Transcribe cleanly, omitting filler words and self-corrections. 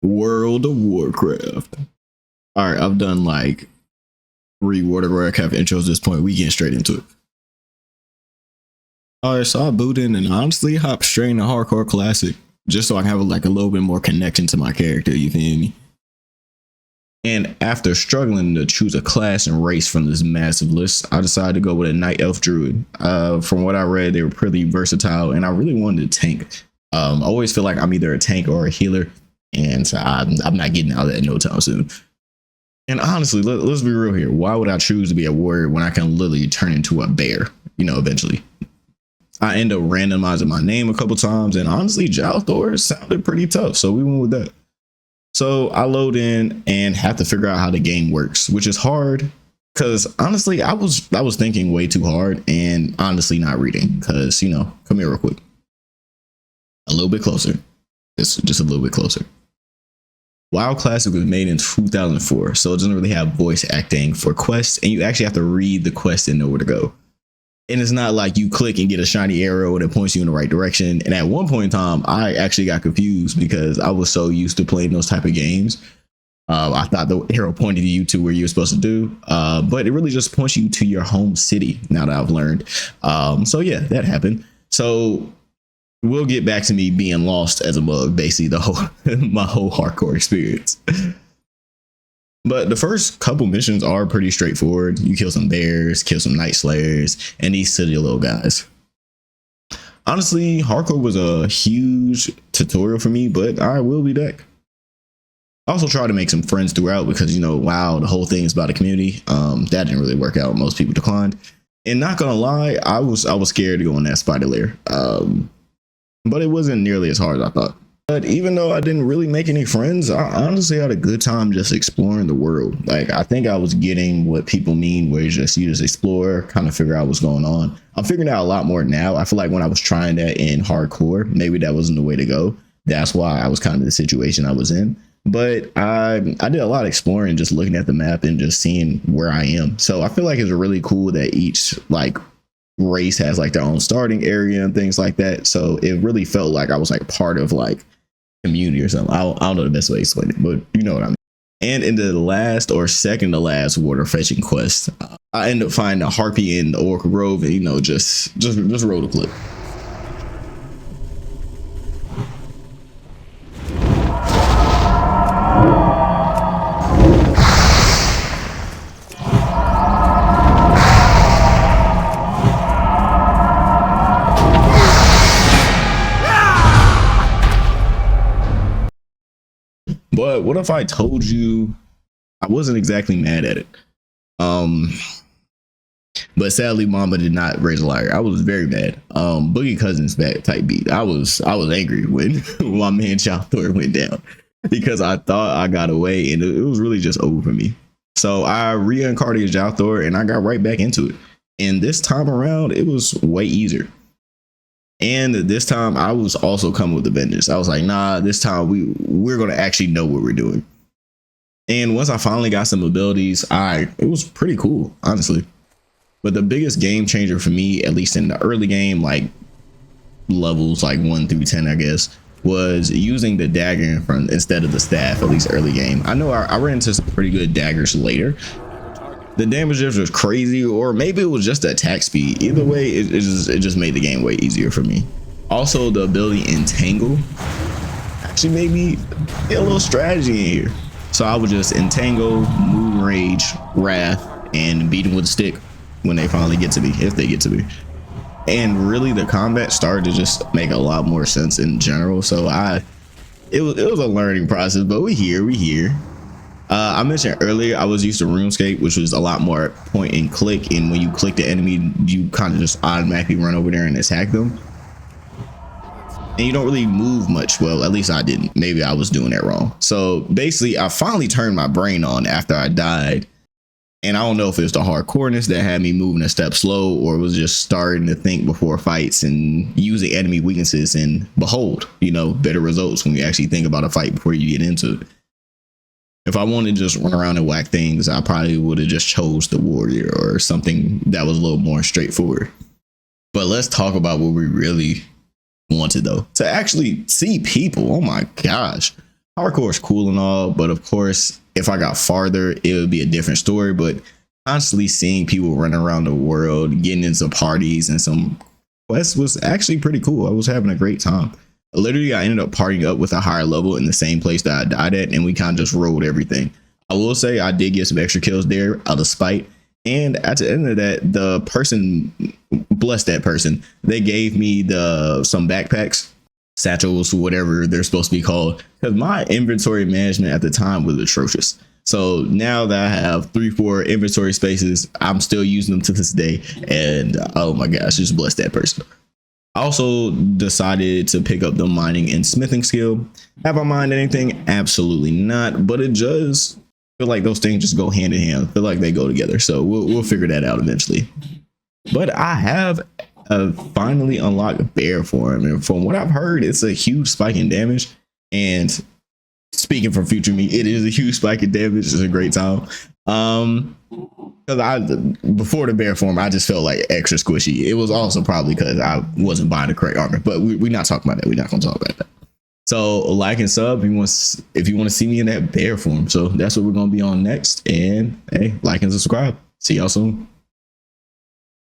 World of Warcraft. All right, I've done like 3 World of Warcraft intros at this point. We getting straight into it. All right, so I boot in and honestly hop straight into Hardcore Classic just so I can have like a little bit more connection to my character. You feel me? And after struggling to choose a class and race from this massive list, I decided to go with a Night Elf Druid. From what I read, they were pretty versatile, and I really wanted to tank. I always feel like I'm either a tank or a healer, and so I'm not getting out of that no time soon. And honestly, let's be real here. Why would I choose to be a warrior when I can literally turn into a bear, eventually? I end up randomizing my name a couple times, and honestly, Jalthor sounded pretty tough, so we went with that. So I load in and have to figure out how the game works, which is hard because honestly, I was thinking way too hard and honestly not reading because, come here real quick. A little bit closer. Just a little bit closer. WoW Classic was made in 2004, so it doesn't really have voice acting for quests, and you actually have to read the quest and know where to go. And it's not like you click and get a shiny arrow that points you in the right direction. And at one point in time, I actually got confused because I was so used to playing those type of games. I thought the arrow pointed you to where you're supposed to do, but it really just points you to your home city. Now that I've learned, so yeah, that happened. So we'll get back to me being lost as a bug, basically my whole hardcore experience. But the first couple missions are pretty straightforward. You kill some bears, kill some night slayers, and these silly little guys. Honestly, hardcore was a huge tutorial for me, but I will be back. I also try to make some friends throughout because, wow, the whole thing is about a community. That didn't really work out. Most people declined. And not gonna lie, I was scared to go in that spider lair. But it wasn't nearly as hard as I thought. But even though I didn't really make any friends, I honestly had a good time just exploring the world. Like, I think I was getting what people mean where you just explore, kind of figure out what's going on. I'm figuring out a lot more now. I feel like when I was trying that in hardcore, maybe that wasn't the way to go. That's why I was kind of the situation I was in. But I did a lot of exploring, just looking at the map and just seeing where I am. So I feel like it's really cool that each race has their own starting area and things like that. So it really felt like I was part of community or something. I don't know the best way to explain it, but you know what I mean. And in the last or second to last water fetching quest, I ended up finding a harpy in the Oracle Grove and just roll the clip. But what if I told you I wasn't exactly mad at it? But sadly, Mama did not raise a liar. I was very mad. Boogie Cousins bad type beat. I was angry when my man Jalthor went down because I thought I got away and it was really just over for me. So I reincarnated Jalthor and I got right back into it. And this time around, it was way easier. And this time I was also coming with the vengeance. I was like, nah, this time we're going to actually know what we're doing. And once I finally got some abilities, it was pretty cool, honestly. But the biggest game changer for me, at least in the early game, levels 1 through 10, I guess, was using the dagger in front instead of the staff, at least early game. I know I ran into some pretty good daggers later. The damage difference was crazy, or maybe it was just the attack speed. Either way, it just made the game way easier for me. Also, the ability Entangle actually made me get a little strategy in here. So I would just Entangle, Moon Rage, Wrath, and beat them with a stick when they finally get to me, if they get to me. And really, the combat started to just make a lot more sense in general. So it was a learning process, but we here. I mentioned earlier I was used to RuneScape, which was a lot more point and click, and when you click the enemy, you kind of just automatically run over there and attack them. And you don't really move much. Well, at least I didn't. Maybe I was doing that wrong. So basically, I finally turned my brain on after I died. And I don't know if it was the hardcoreness that had me moving a step slow, or it was just starting to think before fights and using enemy weaknesses, and behold, better results when you actually think about a fight before you get into it. If I wanted to just run around and whack things, I probably would have just chose the warrior or something that was a little more straightforward. But let's talk about what we really wanted, though. To actually see people. Oh my gosh. Hardcore is cool and all, but of course, if I got farther, it would be a different story. But constantly seeing people run around the world, getting into parties and some quests was actually pretty cool. I was having a great time. Literally, I ended up partying up with a higher level in the same place that I died at, and we kind of just rolled everything. I will say I did get some extra kills there out of spite. And at the end of that, the person, bless that person, they gave me some backpacks, satchels, whatever they're supposed to be called, because my inventory management at the time was atrocious. So now that I have 3-4 inventory spaces, I'm still using them to this day. And oh my gosh, just bless that person. I also decided to pick up the mining and smithing skill. Have I mined anything? Absolutely not. But it does feel like those things just go hand in hand. I feel like they go together. So we'll figure that out eventually. But I have finally unlocked bear form. And from what I've heard, it's a huge spike in damage. And speaking from future me, it is a huge spike in damage. It's a great time. Because before the bear form, I just felt like extra squishy. It was also probably because I wasn't buying the correct armor, but we're not talking about that. We're not going to talk about that. So like and sub if you want to see me in that bear form. So that's what we're going to be on next. And hey, like and subscribe. See y'all soon.